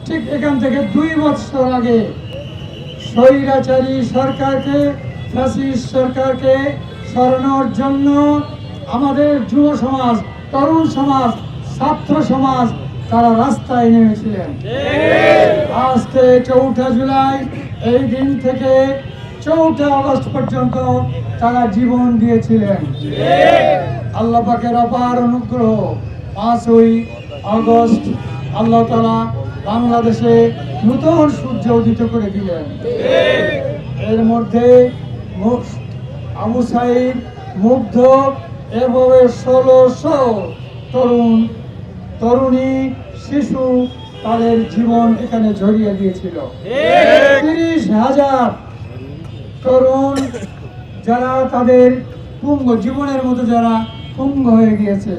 ঠিক এখান থেকে 2 বছর আগে স্বৈরাচারী সরকারকে, ফ্যাসিস্ট সরকারকে সরানোর জন্য আমাদের যুব সমাজ, তরুণ সমাজ, ছাত্র সমাজ তারা রাস্তায় নেমেছিলেন। আজকে 4 জুলাই এই দিন থেকে 4 আগস্ট পর্যন্ত তারা জীবন দিয়েছিলেন। আল্লাহ পাকের অপার অনুগ্রহ, 5ই আগস্ট আল্লাহ তাআলা বাংলাদেশে নতুন সূর্য উদিত করে দিলেন। এর মধ্যে আবু সাইদ, মুগ্ধ এভাবে 1600 তরুণী, শিশু তাদের জীবন এখানে ঝরিয়ে দিয়েছিল। 30,000 তরুণ যারা তাদের জীবনের মতো যারা পঙ্গ হয়ে গিয়েছে।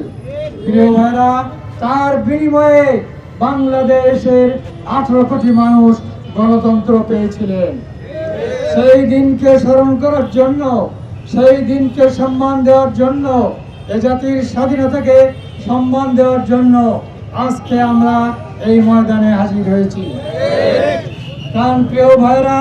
প্রিয় ভাইরা, তার বিনিময়ে বাংলাদেশের 18 কোটি মানুষ গণতন্ত্র পেয়েছিলেন। সেই দিনকে স্মরণ করার জন্য, সেই দিনকে সম্মান দেওয়ার জন্য, এ জাতির স্বাধীনতাকে সম্মান দেওয়ার জন্য আজকে আমরা এই ময়দানে হাজির হয়েছি। কারণ প্রিয় ভাইরা,